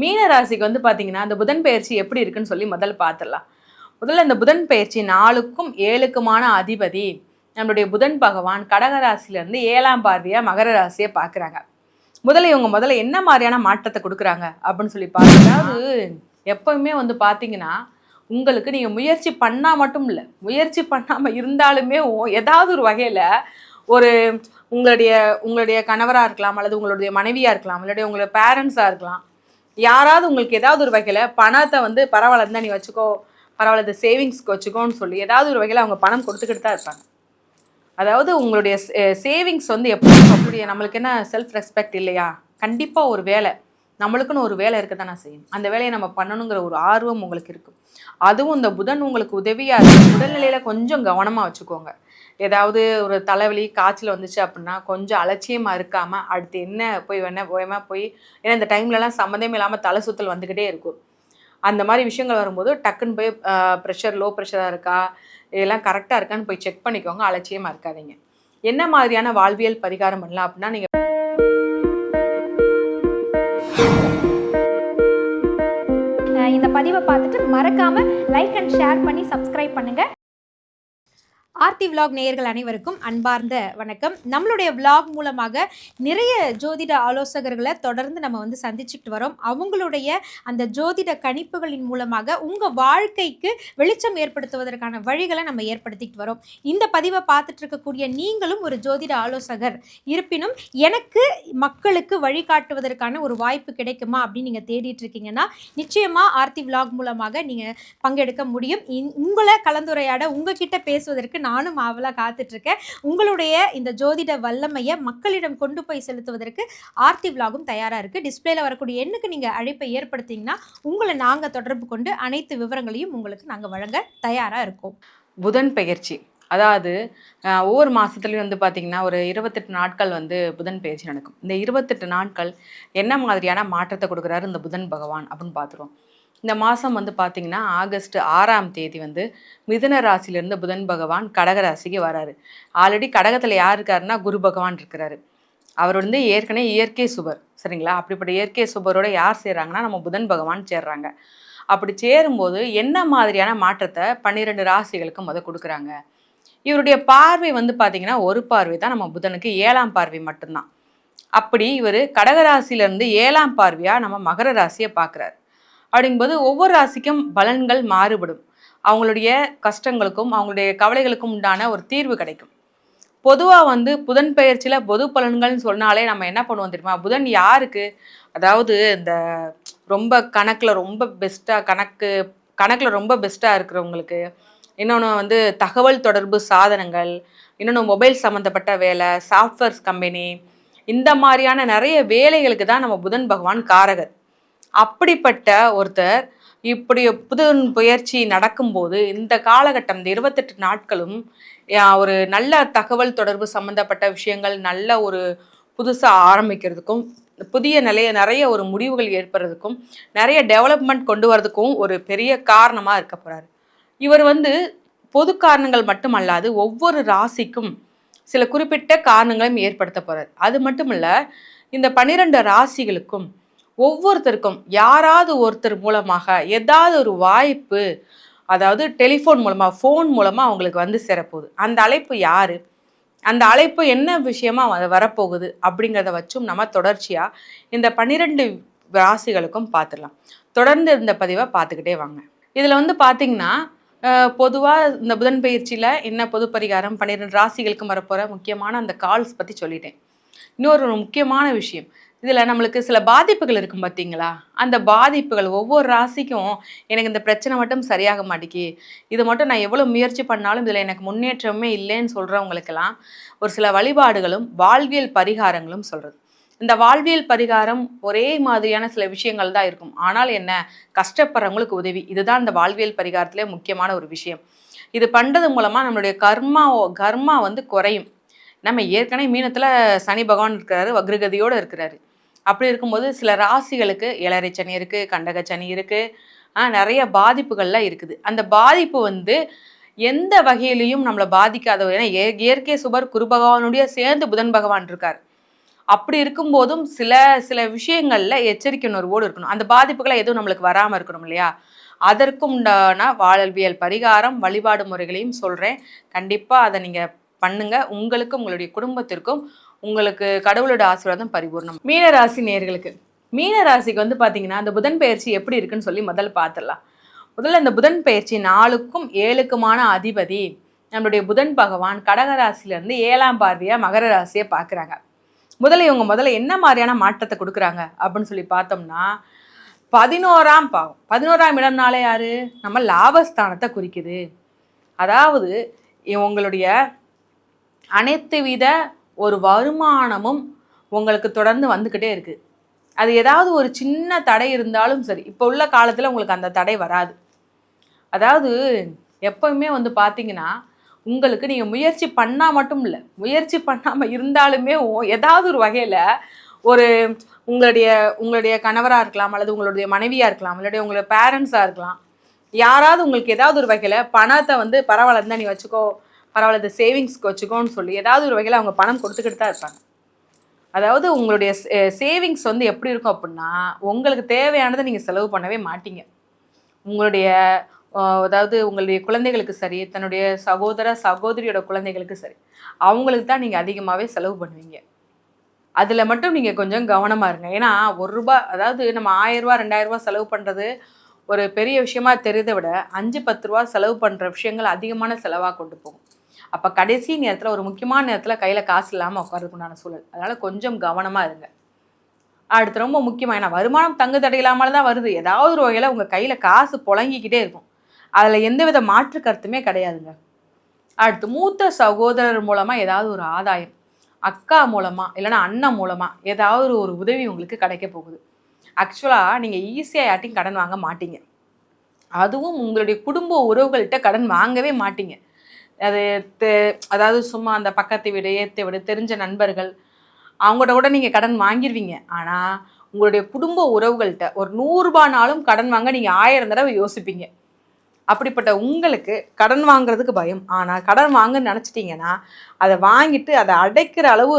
மீன ராசிக்கு வந்து பார்த்தீங்கன்னா அந்த புதன் பெயர்ச்சி எப்படி இருக்குன்னு சொல்லி முதல்ல பார்த்துடலாம். முதல்ல இந்த புதன் பெயர்ச்சி 4க்கும் 7க்குமான அதிபதி நம்மளுடைய புதன் பகவான் கடக ராசியிலேருந்து 7ஆம் பார்வையாக மகர ராசியை பார்க்குறாங்க. முதல்ல என்ன மாதிரியான மாற்றத்தை கொடுக்குறாங்க அப்படின்னு சொல்லி பார்த்தா, அதாவது எப்பவுமே வந்து பார்த்தீங்கன்னா உங்களுக்கு நீங்கள் முயற்சி பண்ணால் மட்டும் இல்லை, முயற்சி பண்ணாமல் இருந்தாலுமே ஏதாவது ஒரு வகையில் ஒரு உங்களுடைய உங்களுடைய கணவராக இருக்கலாம், அல்லது உங்களுடைய மனைவியாக இருக்கலாம், இல்லாட்டி உங்களுடைய பேரண்ட்ஸாக இருக்கலாம், யாராவது உங்களுக்கு ஏதாவது ஒரு வகையில் பணத்தை வந்து பரவாயில்ல இருந்தால் நீ வச்சுக்கோ, பரவாயில்ல இது சேவிங்ஸ்க்கு வச்சுக்கோன்னு சொல்லி ஏதாவது ஒரு வகையில் அவங்க பணம் கொடுத்துக்கிட்டு தான் இருப்பாங்க. அதாவது உங்களுடைய சேவிங்ஸ் வந்து எப்படி நம்மளுக்கு என்ன செல்ஃப் ரெஸ்பெக்ட் இல்லையா? கண்டிப்பாக ஒரு வேலை நம்மளுக்குன்னு ஒரு வேலை இருக்க தானே செய்யும். அந்த வேலையை நம்ம பண்ணணுங்கிற ஒரு ஆர்வம் உங்களுக்கு இருக்கும். அதுவும் இந்த புதன் உங்களுக்கு உதவியாக இருக்கும். உடல்நிலையில் கொஞ்சம் கவனமாக வச்சுக்கோங்க. ஏதாவது ஒரு தலைவலி காய்ச்சல் வந்துச்சு அப்படின்னா கொஞ்சம் அலட்சியமாக இருக்காமல் அடுத்து என்ன போய் ஏன்னா இந்த டைம்லலாம் சம்மந்தமே இல்லாமல் தலை சுற்றல் வந்துக்கிட்டே இருக்கும். அந்த மாதிரி விஷயங்கள் வரும்போது டக்குன்னு போய் ப்ரெஷர் லோ ப்ரெஷராக இருக்கா, இதெல்லாம் கரெக்டாக இருக்கான்னு போய் செக் பண்ணிக்கோங்க. அலட்சியமாக இருக்காதீங்க. என்ன மாதிரியான வாழ்வியல் பரிகாரம் பண்ணலாம் அப்படின்னா, நீங்கள் இந்த பதிவை பார்த்துட்டு மறக்காமல் லைக் அண்ட் ஷேர் பண்ணி சப்ஸ்கிரைப் பண்ணுங்கள். ஆர்த்தி விலாக் நேயர்கள் அனைவருக்கும் அன்பார்ந்த வணக்கம். நம்மளுடைய விலாக் மூலமாக நிறைய ஜோதிட ஆலோசகர்களை தொடர்ந்து நம்ம வந்து சந்திச்சுட்டு வரோம். அவங்களுடைய அந்த ஜோதிட கணிப்புகளின் மூலமாக உங்கள் வாழ்க்கைக்கு வெளிச்சம் ஏற்படுத்துவதற்கான வழிகளை நம்ம ஏற்படுத்திக்கிட்டு வரோம். இந்த பதிவை பார்த்துட்டு இருக்கக்கூடிய நீங்களும் ஒரு ஜோதிட ஆலோசகர் இருப்பினும் எனக்கு மக்களுக்கு வழிகாட்டுவதற்கான ஒரு வாய்ப்பு கிடைக்குமா அப்படின்னு நீங்கள் தேடிட்டு இருக்கீங்கன்னா நிச்சயமாக ஆர்த்தி விலாக் மூலமாக நீங்கள் பங்கெடுக்க முடியும். உங்களை கலந்துரையாட உங்ககிட்ட பேசுவதற்கு நானும் ஆவலாக காத்துட்ருக்கேன். உங்களுடைய இந்த ஜோதிட வல்லமையை மக்களிடம் கொண்டு போய் செலுத்துவதற்கு ஆர்த்தி விலாகும் தயாராக இருக்குது. டிஸ்பிளேல வரக்கூடிய எண்ணுக்கு நீங்கள் அழைப்பை ஏற்படுத்திங்கன்னா உங்களை நாங்கள் தொடர்பு கொண்டு அனைத்து விவரங்களையும் உங்களுக்கு நாங்கள் வழங்க தயாராக இருக்கோம். புதன் பெயர்ச்சி, அதாவது ஒவ்வொரு மாதத்துலேயும் வந்து பார்த்திங்கன்னா ஒரு 28 நாட்கள் வந்து புதன் பெயர்ச்சி நடக்கும். இந்த 28 நாட்கள் என்ன மாதிரியான மாற்றத்தை கொடுக்குறாரு இந்த புதன் பகவான் அப்படின்னு பார்த்துருவோம். இந்த மாதம் வந்து பார்த்திங்கன்னா ஆகஸ்ட் 6ஆம் தேதி வந்து மிதுன ராசியிலேருந்து புதன் பகவான் கடக ராசிக்கு வராரு. ஆல்ரெடி கடகத்தில் யார் இருக்காருன்னா குரு பகவான் இருக்கிறாரு. அவர் வந்து ஏற்கனவே இயற்கை சுபர், சரிங்களா? அப்படிப்பட்ட இயற்கை சுபரோட யார் சேர்றாங்கன்னா நம்ம புதன் பகவான் சேர்றாங்க. அப்படி சேரும்போது என்ன மாதிரியான மாற்றத்தை 12 ராசிகளுக்கு கொடுக்குறாங்க? இவருடைய பார்வை வந்து பார்த்திங்கன்னா ஒரு பார்வை தான் நம்ம புதனுக்கு, 7ஆம் பார்வை மட்டும்தான். அப்படி இவர் கடகராசியிலேருந்து 7ஆம் பார்வையாக நம்ம மகர ராசியை பார்க்குறாரு. அப்படிங்கும்போது ஒவ்வொரு ராசிக்கும் பலன்கள் மாறுபடும். அவங்களுடைய கஷ்டங்களுக்கும் அவங்களுடைய கவலைகளுக்கும் உண்டான ஒரு தீர்வு கிடைக்கும். பொதுவாக வந்து புதன் பெயர்ச்சியில் பொது பலன்கள்னு சொன்னாலே நம்ம என்ன பண்ணுவோம் தெரியுமா? புதன் யாருக்கு, அதாவது இந்த ரொம்ப கணக்கில் ரொம்ப பெஸ்ட்டாக இருக்கிறவங்களுக்கு, இன்னொன்று வந்து தகவல் தொடர்பு சாதனங்கள், இன்னொன்று மொபைல் சம்மந்தப்பட்ட வேலை, சாஃப்ட்வேர்ஸ் கம்பெனி, இந்த மாதிரியான நிறைய வேலைகளுக்கு தான் நம்ம புதன் பகவான் காரகர். அப்படிப்பட்ட ஒருத்தர் இப்படி புதன் பெயர்ச்சி நடக்கும்போது இந்த காலகட்டம் இந்த 28 நாட்களும் ஒரு நல்ல தகவல் தொடர்பு சம்மந்தப்பட்ட விஷயங்கள் நல்ல ஒரு புதுசாக ஆரம்பிக்கிறதுக்கும் புதிய நிறைய ஒரு முடிவுகள் ஏற்படுறதுக்கும் நிறைய டெவலப்மெண்ட் கொண்டு வரதுக்கும் ஒரு பெரிய காரணமாக இருக்க போகிறாரு. இவர் வந்து பொது காரணங்கள் மட்டுமல்லாது ஒவ்வொரு ராசிக்கும் சில குறிப்பிட்ட காரணங்களையும் ஏற்படுத்த போகிறார். அது மட்டும் இல்லை, இந்த 12 ராசிகளுக்கும் ஒவ்வொருத்தருக்கும் யாராவது ஒருத்தர் மூலமாக ஏதாவது ஒரு வாய்ப்பு, அதாவது டெலிஃபோன் மூலமாக ஃபோன் மூலமாக அவங்களுக்கு வந்து சேரப்போகுது. அந்த அழைப்பு யார், அந்த அழைப்பு என்ன விஷயமா வரப்போகுது அப்படிங்கிறத வச்சும் நம்ம தொடர்ச்சியாக இந்த 12 ராசிகளுக்கும் பார்த்துடலாம். தொடர்ந்து இந்த பதிவை பார்த்துக்கிட்டே வாங்க. இதில் வந்து பார்த்திங்கன்னா பொதுவாக இந்த புதன் பயிற்சியில் என்ன பொது பரிகாரம் 12 ராசிகளுக்கும் வரப்போகிற முக்கியமான அந்த கால்ஸ் பற்றி சொல்லிட்டேன். இன்னொரு முக்கியமான விஷயம், இதில் நம்மளுக்கு சில பாதிப்புகள் இருக்கும் பார்த்தீங்களா? அந்த பாதிப்புகள் ஒவ்வொரு ராசிக்கும் எனக்கு இந்த பிரச்சனை மட்டும் சரியாக மாட்டேங்கி, இது மட்டும் நான் எவ்வளோ முயற்சி பண்ணாலும் இதில் எனக்கு முன்னேற்றமே இல்லைன்னு சொல்கிறவங்களுக்கெல்லாம் ஒரு சில வழிபாடுகளும் வாழ்வியல் பரிகாரங்களும் சொல்கிறது. இந்த வாழ்வியல் பரிகாரம் ஒரே மாதிரியான சில விஷயங்கள் தான் இருக்கும். ஆனால் என்ன, கஷ்டப்படுறவங்களுக்கு உதவி, இதுதான் இந்த வாழ்வியல் பரிகாரத்திலே முக்கியமான ஒரு விஷயம். இது பண்ணுறது மூலமாக நம்மளுடைய கர்மா வந்து குறையும். நம்ம ஏற்கனவே மீனத்தில் சனி பகவான் இருக்கிறாரு, வக்ரகதியோடு இருக்கிறாரு. அப்படி இருக்கும்போது சில ராசிகளுக்கு 7.5 சனி இருக்குது, கண்டக சனி இருக்குது, நிறைய பாதிப்புகள்லாம் இருக்குது. அந்த பாதிப்பு வந்து எந்த வகையிலையும் நம்மளை பாதிக்காத, ஏன்னா இயற்கை சுபர் குரு பகவானுடைய சேர்ந்து புதன் பகவான் இருக்கார். அப்படி இருக்கும்போதும் சில சில விஷயங்கள்ல எச்சரிக்கை உணர்வோடு இருக்கணும். அந்த பாதிப்புகளை எதுவும் நம்மளுக்கு வராம இருக்கணும் இல்லையா? அதற்கு உண்டான வாழ்வியல் பரிகாரம், வழிபாடு முறைகளையும் சொல்றேன். கண்டிப்பா அத நீங்க பண்ணுங்க. உங்களுக்கும், உங்களுடைய குடும்பத்திற்கும் உங்களுக்கு கடவுளோட ஆசீர்வாதம் பரிபூர்ணம். மீன ராசி நேயர்களுக்கு மீன ராசிக்கு வந்து பார்த்தீங்கன்னா, அந்த புதன் பெயர்ச்சி எப்படி இருக்குன்னு சொல்லி முதல்ல பார்த்துடலாம். முதல்ல இந்த புதன் பெயர்ச்சி 4க்கும் 7க்குமான அதிபதி நம்மளுடைய புதன் பகவான் கடக ராசியிலேருந்து 7ஆம் பார்வையா மகர ராசியை பார்க்குறாங்க. முதல்ல என்ன மாதிரியான மாற்றத்தை கொடுக்குறாங்க அப்படின்னு சொல்லி பார்த்தோம்னா, 11ஆம் பாவம் 11ஆம் இடம்னாலே யாரு? நம்ம லாபஸ்தானத்தை குறிக்குது. அதாவது உங்களுடைய அனைத்து வித ஒரு வருமானமும் உங்களுக்கு தொடர்ந்து வந்துக்கிட்டே இருக்கு. அது ஏதாவது ஒரு சின்ன தடை இருந்தாலும் சரி, இப்போ உள்ள காலத்தில் உங்களுக்கு அந்த தடை வராது. அதாவது எப்பவுமே வந்து பார்த்தீங்கன்னா, உங்களுக்கு நீங்கள் முயற்சி பண்ணால் மட்டும் இல்லை, முயற்சி பண்ணாமல் இருந்தாலுமே ஏதாவது ஒரு வகையில் ஒரு உங்களுடைய உங்களுடைய கணவராக இருக்கலாம், அல்லது உங்களுடைய மனைவியாக இருக்கலாம், இல்லாட்டி உங்களுடைய பேரண்ட்ஸாக இருக்கலாம், யாராவது உங்களுக்கு ஏதாவது ஒரு வகையில் பணத்தை வந்து பரவாயில்ல இருந்தால் நீ வச்சுக்கோ, பரவாயில்ல இது சேவிங்ஸ்க்கு வச்சுக்கோன்னு சொல்லி ஏதாவது ஒரு வகையில் அவங்க பணம் கொடுத்துக்கிட்டு தான் இருப்பாங்க. அதாவது உங்களுடைய சேவிங்ஸ் வந்து எப்படி இருக்கும் அப்படின்னா, உங்களுக்கு தேவையானதை நீங்கள் செலவு பண்ணவே மாட்டீங்க. உங்களுடைய அதாவது உங்களுடைய குழந்தைகளுக்கு சரி, தன்னுடைய சகோதர சகோதரியோட குழந்தைகளுக்கு சரி, அவங்களுக்கு தான் நீங்கள் அதிகமாகவே செலவு பண்ணுவீங்க. அதில் மட்டும் நீங்கள் கொஞ்சம் கவனமாக இருங்க. ஏன்னா ₹1 அதாவது நம்ம ₹1000 ₹2000 செலவு பண்ணுறது ஒரு பெரிய விஷயமா தெரியுதை விட 5-10 செலவு பண்ணுற விஷயங்கள் அதிகமான செலவாக கொண்டு போகும். அப்போ கடைசி நேரத்தில் ஒரு முக்கியமான நேரத்தில் கையில் காசு இல்லாமல் உட்காரதுக்குண்டான சூழல். அதனால் கொஞ்சம் கவனமாக இருங்க. அடுத்து ரொம்ப முக்கியமாக, ஏன்னா வருமானம் தங்கு தடை இல்லாமல் தான் வருது. ஏதாவது ஒரு வகையில் உங்கள் கையில் காசு புழங்கிக்கிட்டே இருக்கும். அதில் எந்தவித மாற்று கருத்துமே கிடையாதுங்க. அடுத்து மூத்த சகோதரர் மூலமாக ஏதாவது ஒரு ஆதாயம், அக்கா மூலமாக இல்லைன்னா அண்ணன் மூலமாக ஏதாவது ஒரு உதவி உங்களுக்கு கிடைக்க போகுது. ஆக்சுவலாக நீங்கள் ஈஸியாக யார்ட்டையும் கடன் வாங்க மாட்டீங்க. அதுவும் உங்களுடைய குடும்ப உறவுகள்கிட்ட கடன் வாங்கவே மாட்டீங்க. அது அதாவது சும்மா அந்த பக்கத்து வீடு, ஏற்ற வீடு, தெரிஞ்ச நண்பர்கள் அவங்கள்ட்ட கூட நீங்கள் கடன் வாங்கிடுவீங்க. ஆனால் உங்களுடைய குடும்ப உறவுகள்கிட்ட ஒரு ₹100 கடன் வாங்க நீங்கள் 1000 தடவை யோசிப்பீங்க. அப்படிப்பட்ட உங்களுக்கு கடன் வாங்குறதுக்கு பயம். ஆனால் கடன் வாங்கன்னு நினச்சிட்டிங்கன்னா அதை வாங்கிட்டு அதை அடைக்கிற அளவு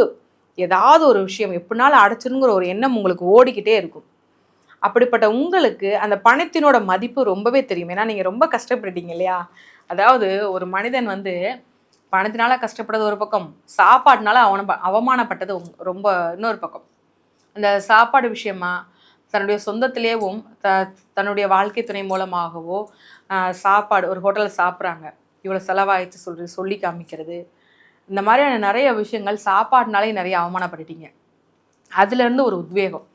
ஏதாவது ஒரு விஷயம் எப்படினாலும் அடைச்சிருங்கிற ஒரு எண்ணம் உங்களுக்கு ஓடிக்கிட்டே இருக்கும். அப்படிப்பட்ட உங்களுக்கு அந்த பணத்தினோட மதிப்பு ரொம்பவே தெரியும். ஏன்னா நீங்கள் ரொம்ப கஷ்டப்பட்டுட்டீங்க இல்லையா? அதாவது ஒரு மனிதன் வந்து பணத்தினால கஷ்டப்படுறது ஒரு பக்கம், சாப்பாடுனால அவமானப்பட்டது ரொம்ப இன்னொரு பக்கம். அந்த சாப்பாடு விஷயமா தன்னுடைய சொந்தத்திலேயும் தன்னுடைய வாழ்க்கை துணை மூலமாகவோ சாப்பாடு ஒரு ஹோட்டலில் சாப்பிட்றாங்க, இவ்வளோ செலவாயிடுச்சு சொல்லி காமிக்கிறது, இந்த மாதிரியான நிறைய விஷயங்கள் சாப்பாடுனாலே நிறைய அவமானப்பட்டுட்டீங்க. அதுலேருந்து ஒரு உத்வேகம்,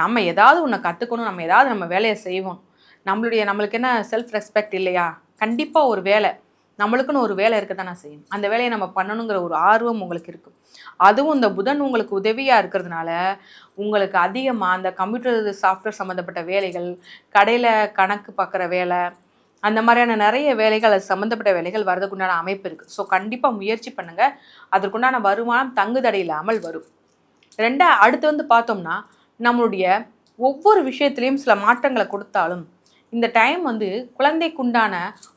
நம்ம ஏதாவது ஒன்று கற்றுக்கணும், நம்ம ஏதாவது நம்ம வேலையை செய்வோம், நம்மளுக்கு என்ன செல்ஃப் ரெஸ்பெக்ட் இல்லையா? கண்டிப்பாக ஒரு வேலை, நம்மளுக்குன்னு ஒரு வேலை இருக்க தானே செய்யும். அந்த வேலையை நம்ம பண்ணணுங்கிற ஒரு ஆர்வம் உங்களுக்கு இருக்கும். அதுவும் இந்த புதன் உங்களுக்கு உதவியாக இருக்கிறதுனால உங்களுக்கு அதிகமாக அந்த கம்ப்யூட்டர் சாஃப்ட்வேர் சம்மந்தப்பட்ட வேலைகள், கடையில் கணக்கு பார்க்குற வேலை, அந்த மாதிரியான நிறைய வேலைகள், அது சம்மந்தப்பட்ட வேலைகள் வரதுக்குண்டான அமைப்பு இருக்குது. ஸோ கண்டிப்பாக முயற்சி பண்ணுங்கள். அதற்குண்டான வருமானம் தங்குதடை இல்லாமல் வரும். அடுத்து வந்து பார்த்தோம்னா, நம்மளுடைய ஒவ்வொரு விஷயத்துலேயும் சில மாற்றங்களை கொடுத்தாலும் இந்த டைம் வந்து குழந்தைக்குண்டான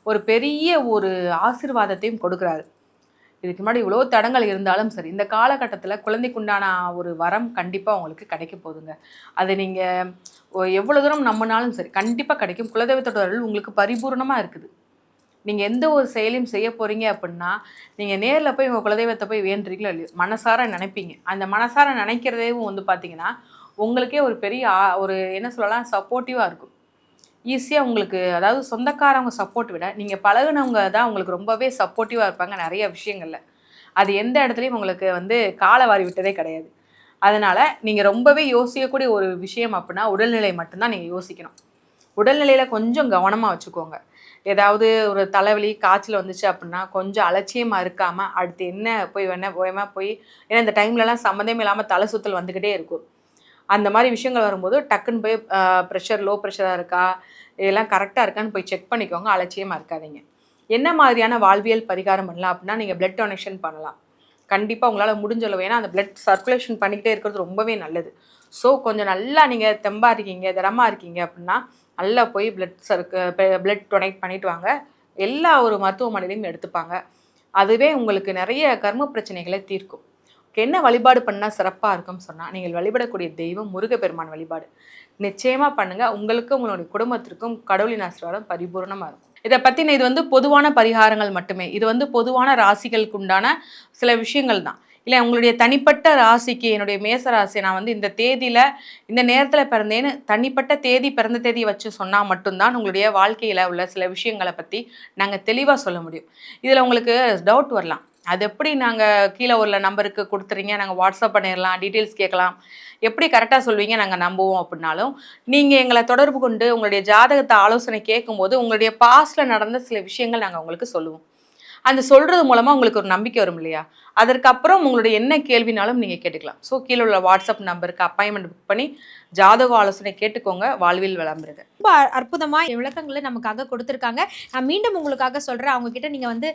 ஒரு பெரிய ஒரு ஆசீர்வாதத்தையும் கொடுக்குறாரு. இதுக்கு முன்னாடி இவ்வளோ தடங்கள் இருந்தாலும் சரி, இந்த காலகட்டத்தில் குழந்தைக்குண்டான ஒரு வரம் கண்டிப்பாக உங்களுக்கு கிடைக்க போகுதுங்க. அது நீங்கள் எவ்வளோ தூரம் நம்பினாலும் சரி கண்டிப்பாக கிடைக்கும். குலதெய்வத்தோட அருள் உங்களுக்கு பரிபூர்ணமாக இருக்குது. நீங்கள் எந்த ஒரு செயலையும் செய்ய போகிறீங்க அப்படின்னா, நீங்கள் நேரில் போய் உங்கள் குலதெய்வத்தை போய் வேண்டுறீங்களோ இல்லையோ, மனசார நினைப்பீங்க. அந்த மனசார நினைக்கிறதேவும் வந்து பார்த்தீங்கன்னா, உங்களுக்கே ஒரு பெரிய ஒரு என்ன சொல்லலாம், சப்போர்ட்டிவாக இருக்கும். ஈஸியாக உங்களுக்கு, அதாவது சொந்தக்காரவங்க சப்போர்ட் விட நீங்கள் பழகுனவங்க தான் உங்களுக்கு ரொம்பவே சப்போர்ட்டிவாக இருப்பாங்க நிறைய விஷயங்களில். அது எந்த இடத்துலையும் உங்களுக்கு வந்து காலை வாரி விட்டதே கிடையாது. அதனால் நீங்கள் ரொம்பவே யோசிக்கக்கூடிய ஒரு விஷயம் அப்படின்னா உடல்நிலை மட்டும்தான் நீங்கள் யோசிக்கணும். உடல்நிலையில் கொஞ்சம் கவனமாக வச்சுக்கோங்க. ஏதாவது ஒரு தலைவலி காய்ச்சல் வந்துச்சு அப்படின்னா கொஞ்சம் அலட்சியமாக இருக்காமல் அடுத்து என்ன போய் வேணால் போய், ஏன்னா இந்த டைம்லலாம் சம்மந்தமே இல்லாமல் தலை சுற்றல் வந்துக்கிட்டே இருக்கும். அந்த மாதிரி விஷயங்கள் வரும்போது டக்குன்னு போய் ப்ரெஷர் லோ ப்ரெஷராக இருக்கா, இதெல்லாம் கரெக்டாக இருக்கான்னு போய் செக் பண்ணிக்கோங்க. அலட்சியமாக இருக்காதீங்க. என்ன மாதிரியான வாழ்வியல் பரிகாரம் பண்ணலாம் அப்படின்னா, நீங்கள் பிளட் டொனேஷன் பண்ணலாம். கண்டிப்பாக உங்களால் முடிஞ்சளவு, ஏன்னா அந்த பிளட் சர்க்குலேஷன் பண்ணிக்கிட்டே இருக்கிறது ரொம்பவே நல்லது. ஸோ கொஞ்சம் நல்லா நீங்கள் தெம்பாக இருக்கீங்க, திடமாக இருக்கீங்க அப்படின்னா நல்லா போய் பிளட் டொனேட் பண்ணிட்டு வாங்க. எல்லா ஒரு மருத்துவமனையிலையும் எடுத்துப்பாங்க. அதுவே உங்களுக்கு நிறைய கர்ம பிரச்சனைகளை தீர்க்கும். என்ன வழிபாடு பண்ணால் சிறப்பாக இருக்கும்னு சொன்னால், நீங்கள் வழிபடக்கூடிய தெய்வம் முருகப்பெருமான் வழிபாடு நிச்சயமாக பண்ணுங்கள். உங்களுக்கும் உங்களுடைய குடும்பத்திற்கும் கடவுளின் ஆசீர்வாதம் பரிபூர்ணமாக இருக்கும். இதை பற்றின இது வந்து பொதுவான பரிகாரங்கள் மட்டுமே. இது வந்து பொதுவான ராசிகளுக்கு உண்டான சில விஷயங்கள் தான். இல்லை உங்களுடைய தனிப்பட்ட ராசிக்கு, என்னுடைய மேச ராசி நான் வந்து இந்த தேதியில் இந்த நேரத்தில் பிறந்தேன்னு தனிப்பட்ட தேதி, பிறந்த தேதியை வச்சு சொன்னால் மட்டும்தான் உங்களுடைய வாழ்க்கையில் உள்ள சில விஷயங்களை பற்றி நாங்கள் தெளிவாக சொல்ல முடியும். இதில் உங்களுக்கு டவுட் வரலாம், அது எப்படி நாங்கள் கீழே உள்ள நம்பருக்கு கொடுத்துறீங்க, நாங்கள் வாட்ஸ்அப் பண்ணிடலாம், டீட்டெயில்ஸ் கேட்கலாம், எப்படி கரெக்டாக சொல்வீங்க, நாங்கள் நம்புவோம் அப்படின்னாலும், நீங்கள் எங்களை தொடர்பு கொண்டு உங்களுடைய ஜாதகத்தை ஆலோசனை கேட்கும்போது உங்களுடைய பாஸ்டில் நடந்த சில விஷயங்கள் நாங்கள் உங்களுக்கு சொல்லுவோம். அந்த சொல்கிறது மூலமாக உங்களுக்கு ஒரு நம்பிக்கை வரும் இல்லையா? அதற்கப்புறம் உங்களுடைய என்ன கேள்வினாலும் நீங்கள் கேட்டுக்கலாம். ஸோ கீழே உள்ள வாட்ஸ்அப் நம்பருக்கு அப்பாயின்மெண்ட் புக் பண்ணி ஜாதக ஆலோசனை கேட்டுக்கோங்க. வாழ்வில் வளம்பெறுக. ரொம்ப அற்புதமாக விளக்கங்களை நமக்காக கொடுத்துருக்காங்க. நான் மீண்டும் உங்களுக்காக சொல்கிறேன், அவங்கக்கிட்ட நீங்கள் வந்து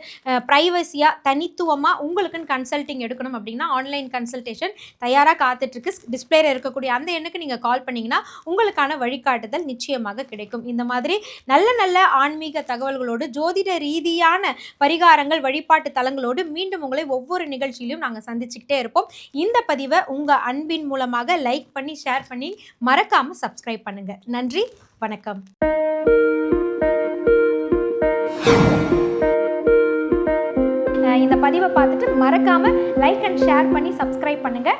ப்ரைவசியாக தனித்துவமாக உங்களுக்குன்னு கன்சல்ட்டிங் எடுக்கணும் அப்படின்னா ஆன்லைன் கன்சல்டேஷன் தயாராக காத்துட்ருக்கு. டிஸ்பிளேல இருக்கக்கூடிய அந்த எண்ணுக்கு நீங்கள் கால் பண்ணிங்கன்னா உங்களுக்கான வழிகாட்டுதல் நிச்சயமாக கிடைக்கும். இந்த மாதிரி நல்ல நல்ல ஆன்மீக தகவல்களோடு, ஜோதிட ரீதியான பரிகாரங்கள், வழிபாட்டு தலங்களோடு மீண்டும் உங்களை ஒவ்வொரு நிகழ்ச்சியிலும் நாங்கள் சந்திச்சுக்கிட்டே இருப்போம். இந்த பதிவை உங்கள் அன்பின் மூலமாக லைக் பண்ணி, ஷேர் பண்ணி, மறக்காம சப்ஸ்கிரைப் பண்ணுங்க. நன்றி, வணக்கம். இந்த பதிவை பார்த்துட்டு மறக்காம லைக் அண்ட் ஷேர் பண்ணி சப்ஸ்கிரைப் பண்ணுங்க.